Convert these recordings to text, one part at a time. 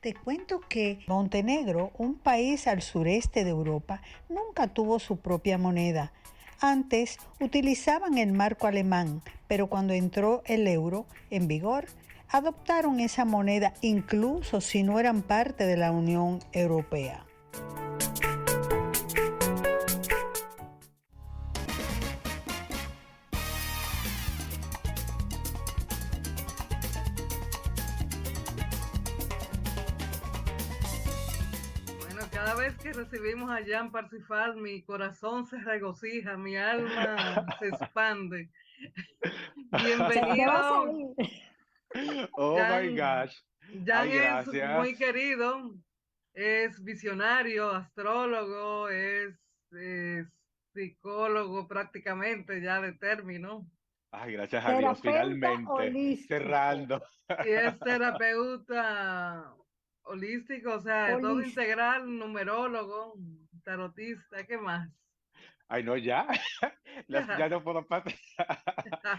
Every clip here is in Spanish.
Te cuento que Montenegro, un país al sureste de Europa, nunca tuvo su propia moneda. Antes utilizaban el marco alemán, pero cuando entró el euro en vigor, adoptaron esa moneda incluso si no eran parte de la Unión Europea. Bueno, cada vez que recibimos a Jan Parsifal, mi corazón se regocija, mi alma se expande. Se va a Bienvenido, salir. Oh my Jan. gosh. Jan Ay, es gracias. muy querido, es visionario, astrólogo, es psicólogo prácticamente ya de término, Ay, gracias a Dios. Terapeuta Finalmente. holístico. Cerrando. y es terapeuta holístico, o sea, de todo Holístico. integral, numerólogo, tarotista, ¿qué más? Ay, no, ya. Ya no puedo pasar.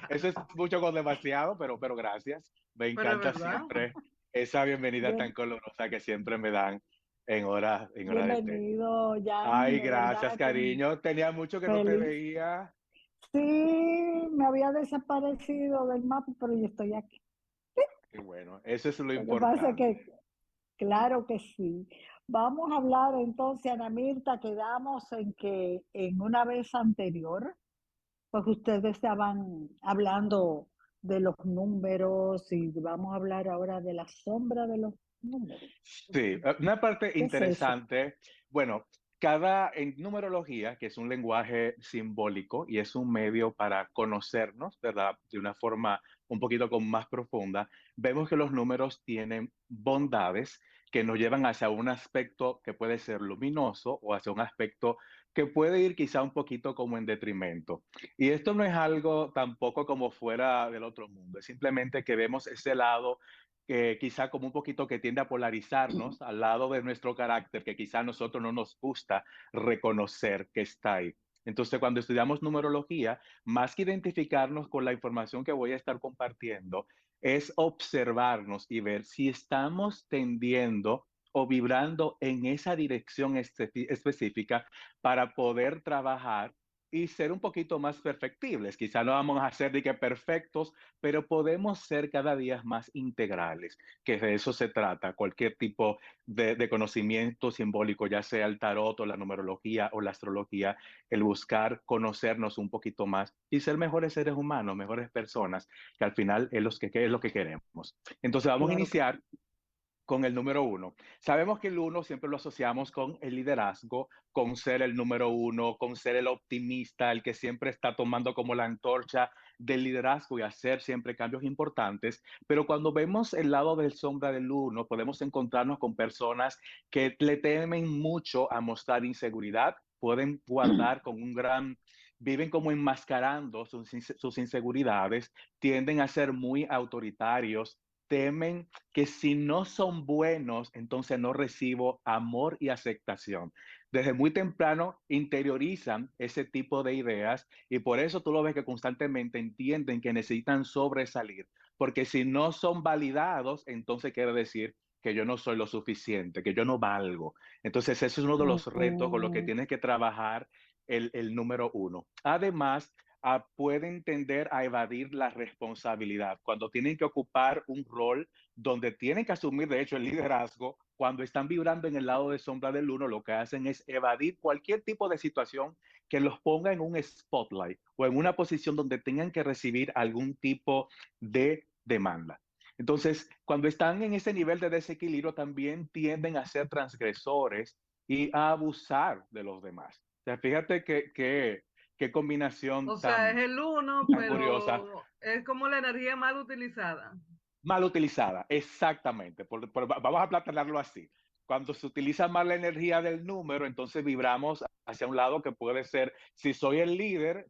Eso es mucho con demasiado, pero gracias. Me Pero es encanta verdad. siempre esa bienvenida tan Bien, colorosa que siempre me dan en hora de té. bienvenido, Jan, Ay, de gracias, verdad que cariño. Tenía mucho que no te feliz. veía. Sí, me había desaparecido del mapa, pero yo estoy aquí. Qué bueno, eso es lo Lo que pasa es que, importante. claro que sí. Vamos a hablar entonces, Ana Mirta, quedamos en que en una vez anterior, pues ustedes estaban hablando de los números y vamos a hablar ahora de la sombra de los números. Sí, una parte ¿Qué es eso? interesante, bueno, en numerología, que es un lenguaje simbólico y es un medio para conocernos, ¿verdad? De una forma un poquito con más profunda, vemos que los números tienen bondades que nos llevan hacia un aspecto que puede ser luminoso o hacia un aspecto que puede ir quizá un poquito como en detrimento. Y esto no es algo tampoco como fuera del otro mundo, es simplemente que vemos ese lado que quizá como un poquito que tiende a polarizarnos al lado de nuestro carácter, que quizá a nosotros no nos gusta reconocer que está ahí. Entonces, cuando estudiamos numerología, más que identificarnos con la información que voy a estar compartiendo, es observarnos y ver si estamos tendiendo o vibrando en esa dirección específica para poder trabajar y ser un poquito más perfectibles. Quizá no vamos a ser de que perfectos, pero podemos ser cada día más integrales, que de eso se trata, cualquier tipo de conocimiento simbólico, ya sea el tarot o la numerología o la astrología, el buscar conocernos un poquito más y ser mejores seres humanos, mejores personas, que al final es lo que queremos. Entonces vamos a Claro que iniciar con el número uno. Sabemos que el uno siempre lo asociamos con el liderazgo, con ser el número uno, con ser el optimista, el que siempre está tomando como la antorcha del liderazgo y hacer siempre cambios importantes. Pero cuando vemos el lado del sombra del uno, podemos encontrarnos con personas que le temen mucho a mostrar inseguridad, pueden guardar con un gran, viven como enmascarando sus inseguridades, tienden a ser muy autoritarios, temen que si no son buenos, entonces no recibo amor y aceptación. Desde muy temprano interiorizan ese tipo de ideas y por eso tú lo ves que constantemente entienden que necesitan sobresalir, porque si no son validados, entonces quiere decir que yo no soy lo suficiente, que yo no valgo. Entonces, ese es uno de los retos con los que mm, tienes que trabajar el número uno. Además, pueden tender a evadir la responsabilidad cuando tienen que ocupar un rol donde tienen que asumir, de hecho, el liderazgo. Cuando están vibrando en el lado de sombra del uno, lo que hacen es evadir cualquier tipo de situación que los ponga en un spotlight o en una posición donde tengan que recibir algún tipo de demanda. Entonces, cuando están en ese nivel de desequilibrio, también tienden a ser transgresores y a abusar de los demás. O sea, fíjate qué O combinación sea, es el uno, tan curiosa. pero es como la energía mal utilizada. Mal utilizada, exactamente. Vamos a plantearlo así. Cuando se utiliza mal la energía del número, entonces vibramos hacia un lado que puede ser, si soy el líder,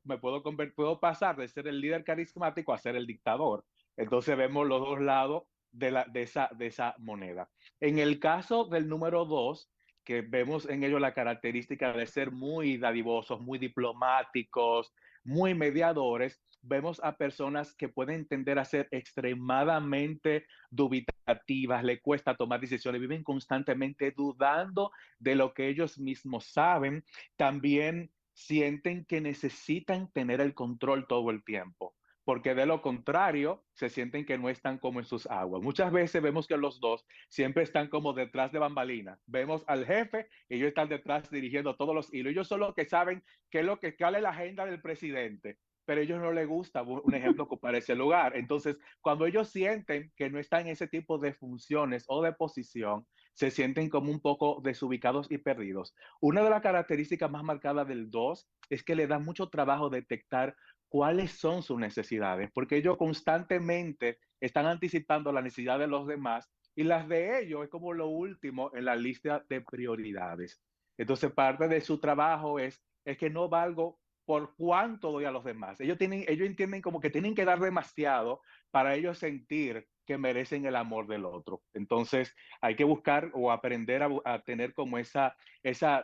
puedo pasar de ser el líder carismático a ser el dictador. Entonces vemos los dos lados de esa moneda. En el caso del número dos, que vemos en ello la característica de ser muy dadivosos, muy diplomáticos, muy mediadores, vemos a personas que pueden tender a ser extremadamente dubitativas, le cuesta tomar decisiones, viven constantemente dudando de lo que ellos mismos saben, también sienten que necesitan tener el control todo el tiempo, porque de lo contrario se sienten que no están como en sus aguas. Muchas veces vemos que los dos siempre están como detrás de bambalinas. Vemos al jefe y ellos están detrás dirigiendo todos los hilos. Ellos son los que saben qué es lo que cuál es la agenda del presidente, pero a ellos no les gusta, un ejemplo, ocupar ese lugar. Entonces, cuando ellos sienten que no están en ese tipo de funciones o de posición, se sienten como un poco desubicados y perdidos. Una de las características más marcadas del 2 es que le da mucho trabajo detectar cuáles son sus necesidades, porque ellos constantemente están anticipando la necesidad de los demás y las de ellos es como lo último en la lista de prioridades. Entonces, parte de su trabajo es que no valgo por cuánto doy a los demás. Ellos entienden como que tienen que dar demasiado para ellos sentir que merecen el amor del otro. Entonces, hay que buscar o aprender a tener como esa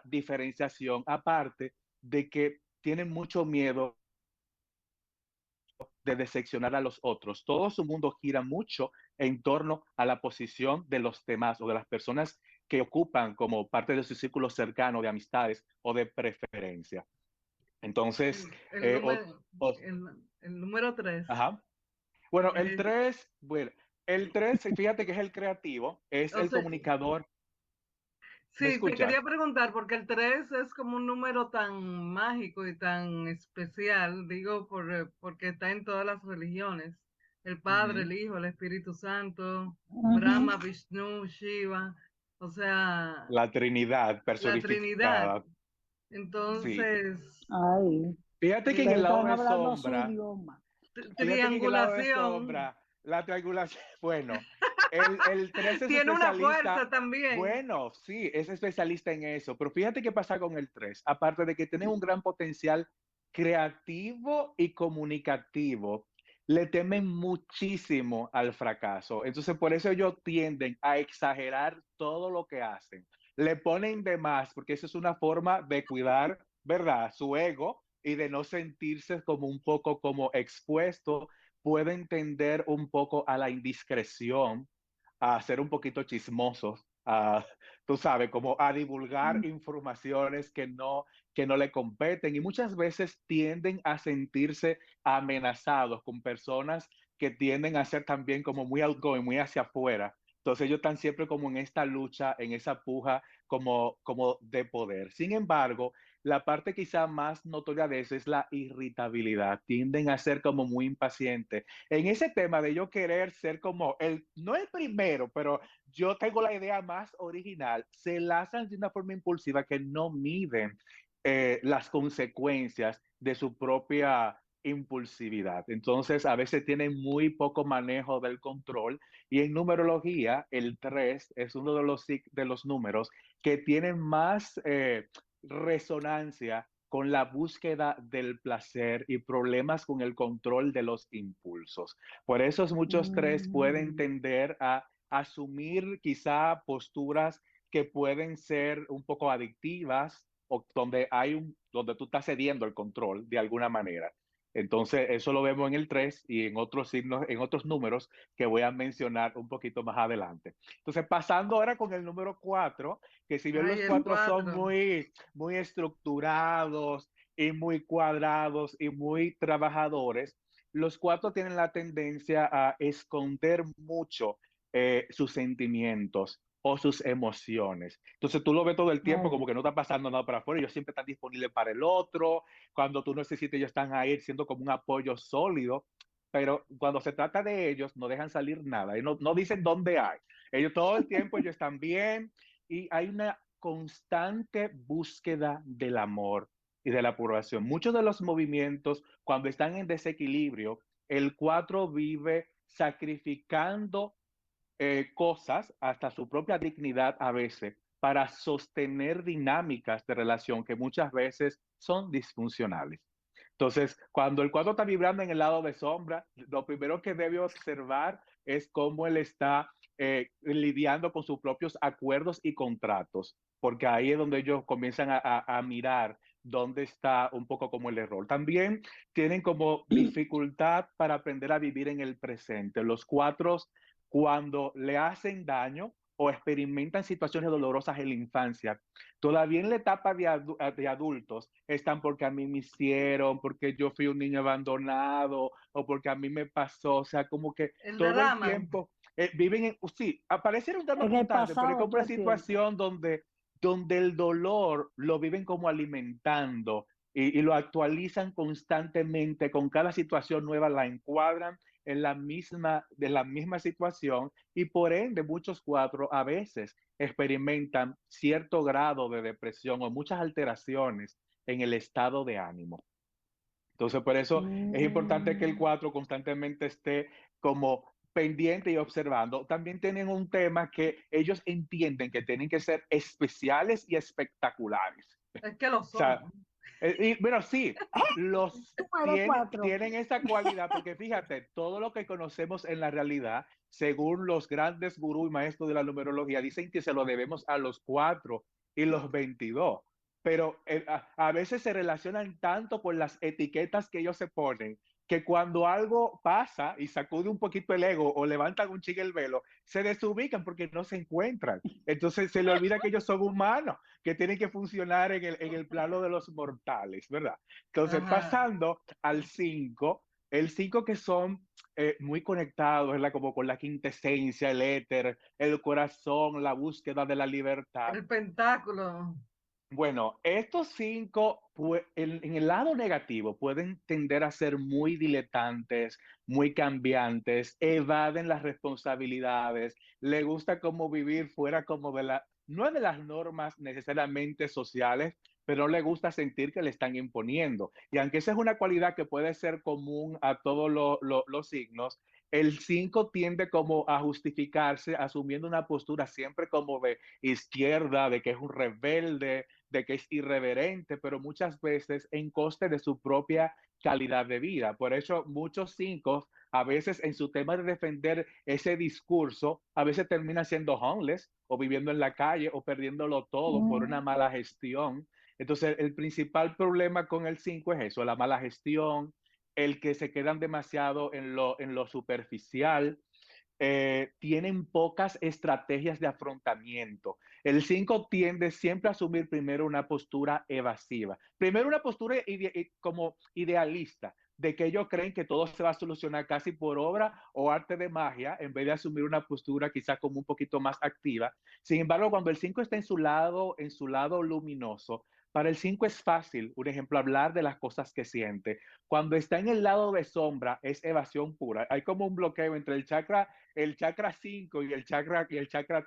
diferenciación, aparte de que tienen mucho miedo de decepcionar a los otros. Todo su mundo gira mucho en torno a la posición de los demás o de las personas que ocupan como parte de su círculo cercano de amistades o de preferencia. Entonces, El o, número, o, el, el número 3. ajá. Bueno, el 3, fíjate que es el creativo, es O el sea, comunicador. ¿Me sí, te quería escuchas? preguntar, porque el 3 es como un número tan mágico y tan especial, digo, porque está en todas las religiones. El Padre, Ujú. el Hijo, el Espíritu Santo, Ujú. Brahma, Vishnu, Shiva, o sea, La Trinidad la Trinidad. personificada. Sí. Entonces, Ay, Fíjate que en eh, el ustedes lado están de hablando su sombra, idioma. fíjate que en el lado de triangulación, sombra, la triangulación, bueno, el 3 es tiene una especialista, fuerza también. bueno, sí, es especialista en eso, pero fíjate qué pasa con el 3 aparte de que tiene un gran potencial creativo y comunicativo, le temen muchísimo al fracaso. Entonces, por eso ellos tienden a exagerar todo lo que hacen. Le ponen de más, porque eso es una forma de cuidar, ¿verdad? Su ego y de no sentirse como un poco como expuesto, pueden tender un poco a la indiscreción, a ser un poquito chismosos, a, tú sabes, como a divulgar informaciones que no le competen y muchas veces tienden a sentirse amenazados con personas que tienden a ser también como muy outgoing, muy hacia afuera. Entonces ellos están siempre como en esta lucha, en esa puja como de poder. Sin embargo, la parte quizá más notoria de eso es la irritabilidad. Tienden a ser como muy impacientes. En ese tema de yo querer ser como no el primero, pero yo tengo la idea más original, se lanzan de una forma impulsiva que no miden las consecuencias de su propia impulsividad. Entonces, a veces tienen muy poco manejo del control y en numerología, el 3 es uno de los números que tienen más resonancia con la búsqueda del placer y problemas con el control de los impulsos. Por eso muchos 3 pueden Mm. tender a asumir quizá posturas que pueden ser un poco adictivas o donde tú estás cediendo el control de alguna manera. Entonces, eso lo vemos en el 3 y en otros signos, en otros números que voy a mencionar un poquito más adelante. Entonces, pasando ahora con el número 4, que si bien Ay, los el 4 son 4. muy estructurados y muy cuadrados y muy trabajadores, los 4 tienen la tendencia a esconder mucho sus sentimientos o sus emociones. Entonces tú lo ves todo el tiempo Ay. como que no está pasando nada para afuera, ellos siempre están disponibles para el otro, cuando tú necesites ellos están ahí siendo como un apoyo sólido, pero cuando se trata de ellos no dejan salir nada, y no dicen dónde hay. Ellos todo el tiempo ellos están bien y hay una constante búsqueda del amor y de la aprobación. Muchos de los movimientos, cuando están en desequilibrio, el 4 vive sacrificando cosas, hasta su propia dignidad a veces, para sostener dinámicas de relación que muchas veces son disfuncionales. Entonces, cuando el cuadro está vibrando en el lado de sombra, lo primero que debe observar es cómo él está lidiando con sus propios acuerdos y contratos, porque ahí es donde ellos comienzan a mirar dónde está un poco como el error. También tienen como dificultad para aprender a vivir en el presente. Los cuatro, cuando le hacen daño o experimentan situaciones dolorosas en la infancia, todavía en la etapa de adultos están porque a mí me hicieron, porque yo fui un niño abandonado o porque a mí me pasó, o sea, como que El todo el drama. tiempo viven en, sí, aparece un tema En el constante, pero es pasado como todo una el tiempo. situación donde el dolor lo viven como alimentando y lo actualizan constantemente, con cada situación nueva la encuadran de la misma situación y por ende muchos cuatro a veces experimentan cierto grado de depresión o muchas alteraciones en el estado de ánimo. Entonces, por eso es importante que el Mm, 4 constantemente esté como pendiente y observando. También tienen un tema que ellos entienden que tienen que ser especiales y espectaculares. Es que lo O sea, son. y, bueno, sí, los número 4. tienen esa cualidad, porque fíjate, todo lo que conocemos en la realidad, según los grandes gurús y maestros de la numerología, dicen que se lo debemos a los 4 y los 22, pero a veces se relacionan tanto con las etiquetas que ellos se ponen, que cuando algo pasa y sacude un poquito el ego o levantan un chique el velo, se desubican porque no se encuentran. Entonces se le olvida que ellos son humanos, que tienen que funcionar en el plano de los mortales, ¿verdad? Entonces, Ajá. pasando al 5, el 5 que son muy conectados, ¿verdad? Como con la quintesencia, el éter, el corazón, la búsqueda de la libertad. El pentáculo. Bueno, estos 5, en el lado negativo, pueden tender a ser muy diletantes, muy cambiantes, evaden las responsabilidades, le gusta como vivir fuera como no de las normas necesariamente sociales, pero no le gusta sentir que le están imponiendo. Y aunque esa es una cualidad que puede ser común a todos los signos, el 5 tiende como a justificarse asumiendo una postura siempre como de izquierda, de que es un rebelde, de que es irreverente, pero muchas veces en coste de su propia calidad de vida. Por eso muchos 5, a veces en su tema de defender ese discurso, a veces terminan siendo homeless o viviendo en la calle o perdiéndolo todo por una Mm, mala gestión. Entonces, el principal problema con el 5 es eso, la mala gestión, el que se quedan demasiado en lo superficial, tienen pocas estrategias de afrontamiento. El 5 tiende siempre a asumir primero una postura evasiva. Primero una postura como idealista, de que ellos creen que todo se va a solucionar casi por obra o arte de magia, en vez de asumir una postura quizá como un poquito más activa. Sin embargo, cuando el 5 está en su lado luminoso, para el 5 es fácil, un ejemplo, hablar de las cosas que siente. Cuando está en el lado de sombra, es evasión pura. Hay como un bloqueo entre el chakra 5 y el chakra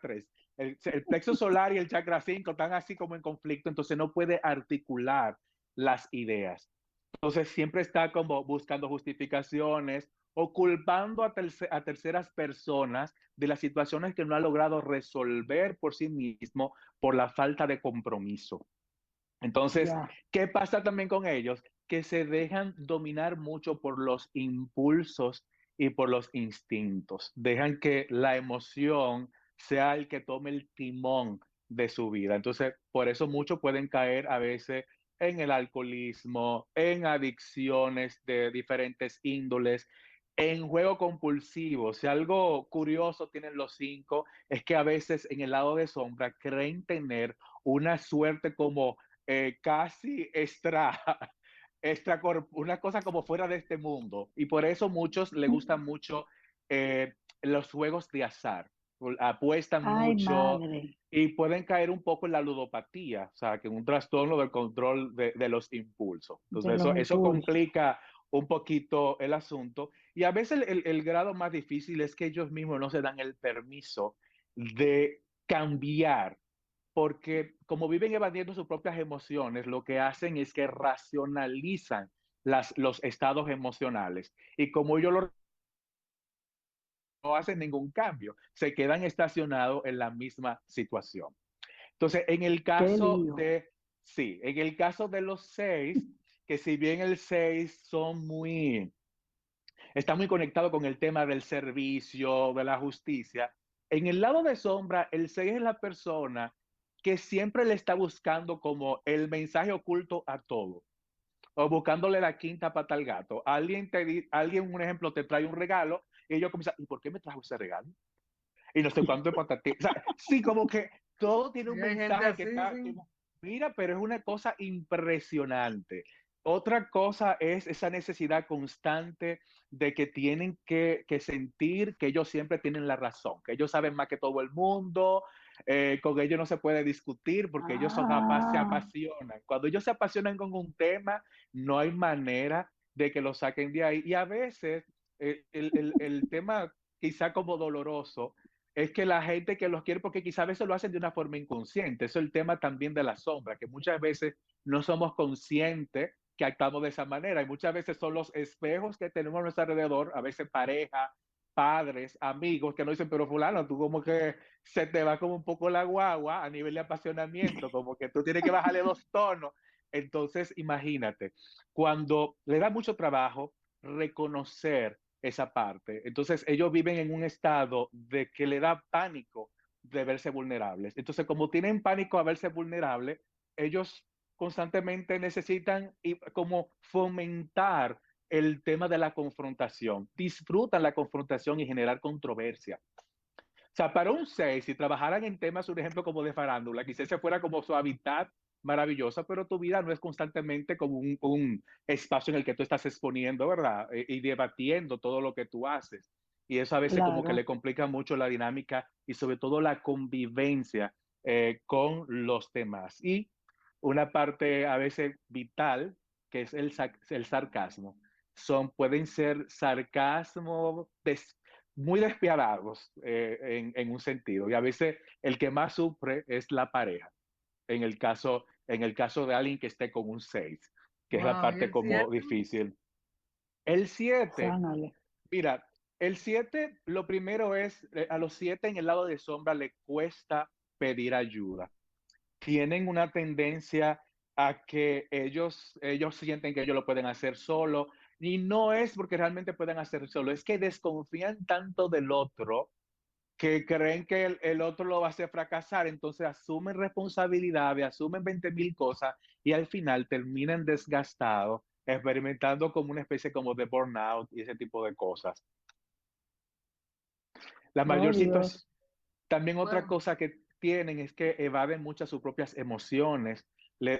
3. El plexo solar y el chakra 5 están así como en conflicto, entonces no puede articular las ideas. Entonces siempre está como buscando justificaciones o culpando a terceras personas de las situaciones que no ha logrado resolver por sí mismo por la falta de compromiso. Entonces, ya. ¿qué pasa también con ellos? Que se dejan dominar mucho por los impulsos y por los instintos. Dejan que la emoción sea el que tome el timón de su vida. Entonces, por eso muchos pueden caer a veces en el alcoholismo, en adicciones de diferentes índoles, en juego compulsivo. Si algo curioso tienen los 5 es que a veces en el lado de sombra creen tener una suerte como casi una cosa como fuera de este mundo. Y por eso muchos les gustan mucho los juegos de azar, apuestan Ay, mucho madre, y pueden caer un poco en la ludopatía, o sea, que en un trastorno del control de los impulsos. de Entonces los eso impulsos. complica un poquito el asunto. Y a veces el grado más difícil es que ellos mismos no se dan el permiso de cambiar porque como viven evadiendo sus propias emociones, lo que hacen es que racionalizan los estados emocionales. Y como ellos no hacen ningún cambio, se quedan estacionados en la misma situación. Entonces, Qué lío. sí, en el caso de los 6, que si bien el 6 está muy conectado con el tema del servicio, de la justicia, en el lado de sombra, el 6 es la persona que siempre le está buscando como el mensaje oculto a todo, o buscándole la quinta pata al gato. Alguien, un ejemplo, te trae un regalo y ellos comienzan, ¿y por qué me trajo ese regalo? Y no sé cuánto de patatí. O sea, sí, como que todo tiene un Y hay gente mensaje que así, está, sí. mira, pero es una cosa impresionante. Otra cosa es esa necesidad constante de que tienen que sentir que ellos siempre tienen la razón, que ellos saben más que todo el mundo, con ellos no se puede discutir porque ellos se Ah, apasionan. Cuando ellos se apasionan con un tema, no hay manera de que lo saquen de ahí. Y a veces el tema quizá como doloroso es que la gente que los quiere, porque quizá a veces lo hacen de una forma inconsciente. Eso es el tema también de la sombra, que muchas veces no somos conscientes que actuamos de esa manera. Y muchas veces son los espejos que tenemos a nuestro alrededor, a veces pareja, padres, amigos, que nos dicen, pero fulano, tú como que se te va como un poco la guagua a nivel de apasionamiento, como que tú tienes que bajarle 2 tonos. Entonces, imagínate, cuando le da mucho trabajo reconocer esa parte. Entonces ellos viven en un estado de que le da pánico de verse vulnerables. Entonces, como tienen pánico a verse vulnerables, ellos constantemente necesitan como fomentar el tema de la confrontación. Disfrutan la confrontación y generar controversia. O sea, para un 6, si trabajaran en temas, un ejemplo como de farándula, quizás se fuera como su hábitat maravillosa, pero tu vida no es constantemente como un espacio en el que tú estás exponiendo, ¿verdad? Y debatiendo todo lo que tú haces. Y eso a veces como que le claro. complica mucho la dinámica y sobre todo la convivencia con los demás. Y una parte a veces vital, que es el sarcasmo. Pueden ser sarcasmo muy despiadados en un sentido. Y a veces el que más sufre es la pareja, en el caso de alguien que esté con un 6, que es la Wow, ¿y parte el como 7? difícil. El 7, Sánale. mira, el 7, lo primero es, a los 7 en el lado de sombra le cuesta pedir ayuda. Tienen una tendencia a que ellos sienten que ellos lo pueden hacer solo, y no es porque realmente puedan hacer solo, es que desconfían tanto del otro que creen que el otro lo va a hacer fracasar, entonces asumen responsabilidades, asumen 20,000 cosas y al final terminan desgastados, experimentando como una especie como de burnout y ese tipo de cosas. La Oh, mayor situación, Dios. también otra Bueno, cosa que tienen es que evaden muchas sus propias emociones,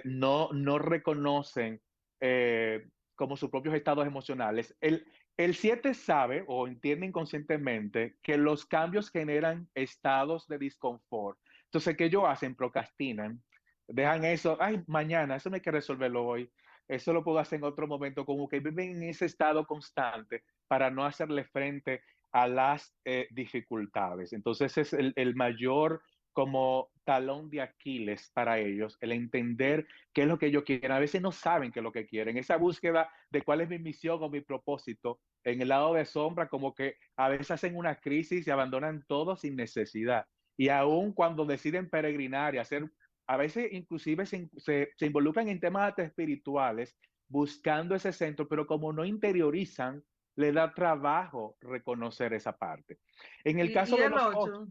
no reconocen eh, como sus propios estados emocionales. El 7 sabe o entiende inconscientemente que los cambios generan estados de disconfort. Entonces, ¿qué ellos hacen? Procrastinan, dejan eso, ay, mañana, eso no hay que resolverlo hoy, eso lo puedo hacer en otro momento, como que viven en ese estado constante para no hacerle frente a las dificultades. Entonces es el mayor como talón de Aquiles para ellos, el entender qué es lo que ellos quieren. A veces no saben qué es lo que quieren. Esa búsqueda de cuál es mi misión o mi propósito en el lado de sombra, como que a veces hacen una crisis y abandonan todo sin necesidad. Y aún cuando deciden peregrinar y hacer, a veces inclusive se involucran en temas espirituales buscando ese centro, pero como no interiorizan, le da trabajo reconocer esa parte. En el caso y de el los 8, 8.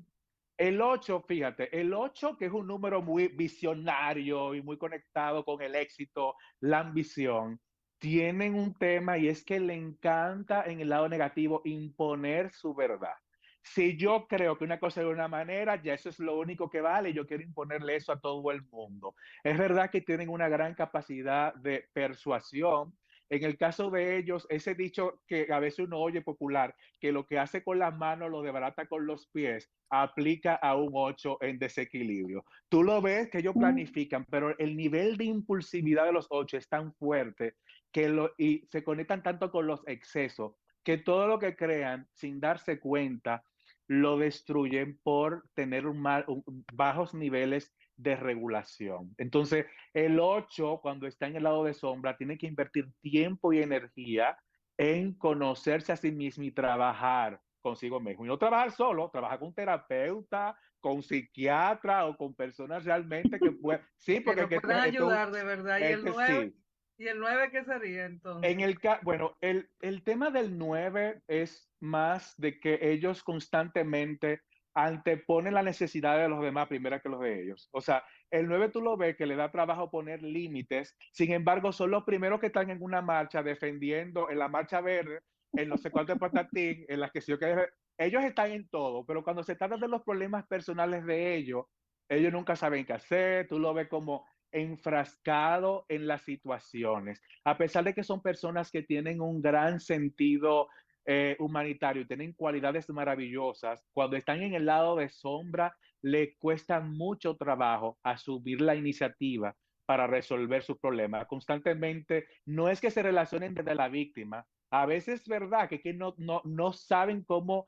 el 8, fíjate, el 8 que es un número muy visionario y muy conectado con el éxito, la ambición, tienen un tema y es que le encanta en el lado negativo imponer su verdad. Si yo creo que una cosa es de una manera, ya eso es lo único que vale, yo quiero imponerle eso a todo el mundo. Es verdad que tienen una gran capacidad de persuasión. En el caso de ellos, ese dicho que a veces uno oye popular, que lo que hace con las manos lo desbarata con los pies, aplica a un 8 en desequilibrio. Tú lo ves que ellos Mm, planifican, pero el nivel de impulsividad de los 8 es tan fuerte y se conectan tanto con los excesos que todo lo que crean sin darse cuenta lo destruyen por tener bajos niveles de regulación. Entonces, el 8, cuando está en el lado de sombra, tiene que invertir tiempo y energía en conocerse a sí mismo y trabajar consigo mismo. Y no trabajar solo, trabajar con un terapeuta, con un psiquiatra o con personas realmente que puedan. Sí, Que porque lo que puedan ayudar de verdad. sí. ¿Y el 9 qué sería entonces? Bueno, el tema del 9 es más de que ellos constantemente anteponen la necesidad de los demás primero que los de ellos. O sea, el 9 tú lo ves que le da trabajo poner límites, sin embargo son los primeros que están en una marcha defendiendo, en la marcha verde, en no sé cuánto de patatín, en las que sí, ellos están en todo, pero cuando se trata de los problemas personales de ellos nunca saben qué hacer, tú lo ves como enfrascado en las situaciones, a pesar de que son personas que tienen un gran sentido humanitario, tienen cualidades maravillosas, cuando están en el lado de sombra, le cuesta mucho trabajo asumir la iniciativa para resolver sus problemas. Constantemente, no es que se relacionen desde la víctima, a veces es verdad que no saben cómo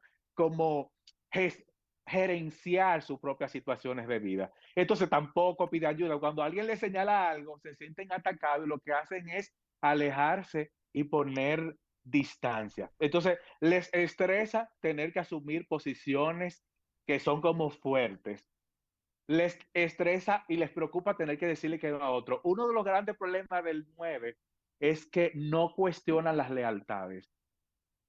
gerenciar sus propias situaciones de vida. Entonces tampoco pide ayuda. Cuando alguien le señala algo, se sienten atacados y lo que hacen es alejarse y poner distancia. Entonces les estresa tener que asumir posiciones que son como fuertes. Les estresa y les preocupa tener que decirle que no a otro. Uno de los grandes problemas del 9 es que no cuestionan las lealtades.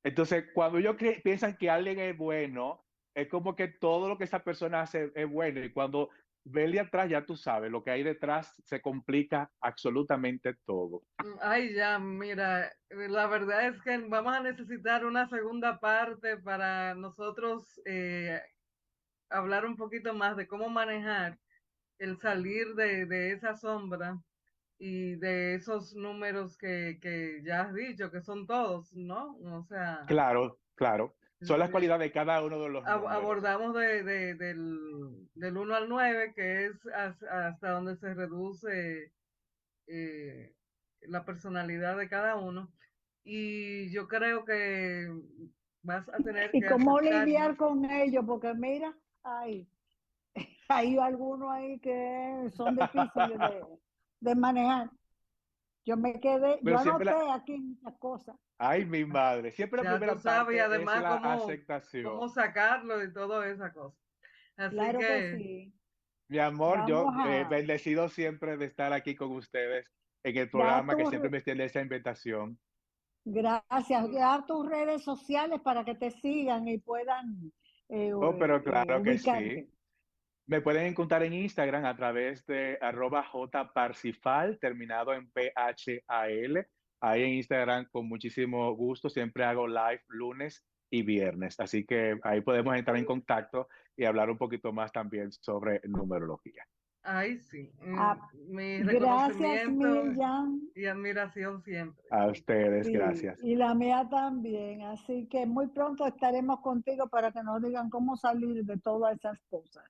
Entonces, cuando ellos piensan que alguien es bueno, es como que todo lo que esa persona hace es bueno. Y cuando ven de atrás, ya tú sabes, lo que hay detrás se complica absolutamente todo. Ay, ya, mira, la verdad es que vamos a necesitar una segunda parte para nosotros hablar un poquito más de cómo manejar el salir de esa sombra y de esos números que ya has dicho, que son todos, ¿no? O sea, Claro, claro. Son las de- cualidades de cada uno de los números. abordamos del 1 al 9 que es hasta donde se reduce eh, la personalidad de cada uno. Y yo creo que vas a tener Y que cómo lidiar aceptarnos. con ellos, porque mira, hay algunos ahí que son difíciles de manejar. Yo Pero siempre, anoté aquí muchas cosas. ay, mi madre, siempre la Ya tú primera sabes, y parte es además la cómo aceptación. sacarlo y toda esa cosa. Así Claro que que sí. Mi amor, Vamos yo a bendecido siempre de estar aquí con ustedes en el dar programa que siempre me extiende esa invitación. gracias, dar tus redes sociales para que te sigan y puedan Oh, pero claro que ubicarte. sí. Me pueden encontrar en Instagram a través de @jparcifal, terminado en PHAL. Ahí en Instagram, con muchísimo gusto, siempre hago live lunes y viernes. Así que ahí podemos entrar en contacto y hablar un poquito más también sobre numerología. ay, sí, Ah, mi gracias, reconocimiento Miljan. y admiración siempre. A ustedes, Sí, gracias. y la mía también. Así que muy pronto estaremos contigo para que nos digan cómo salir de todas esas cosas.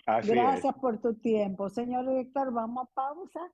Así es. Gracias por tu tiempo. Señor director, vamos a pausa.